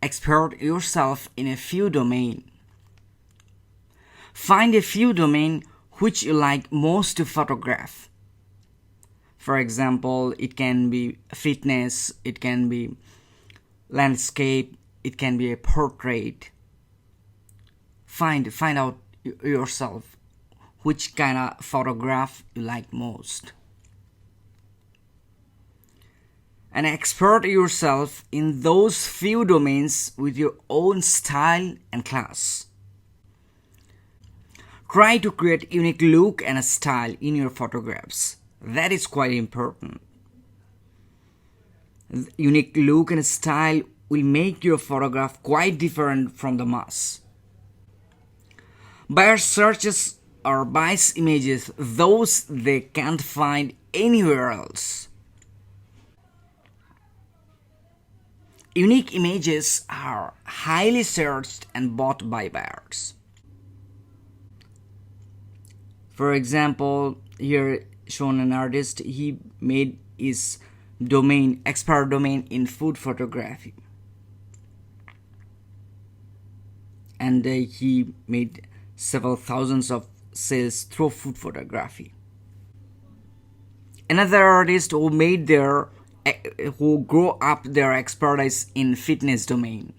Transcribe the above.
Expert yourself in a few domains. Find a few domains which you like most to photograph. For example, it can be fitness, it can be landscape, it can be a portrait. Find out yourself which kind of photograph you like most. And expert yourself in those few domains with your own style and class. Try to create unique look and a style in your photographs. That is quite important. Unique look and style will make your photograph quite different from the mass. Buyer searches or buys images those they can't find anywhere else. Unique images are highly searched and bought by buyers. For example, here shown an artist, he made his domain, expert domain in food photography. And he made several thousands of sales through food photography. Another artist who grew up their expertise in fitness domain.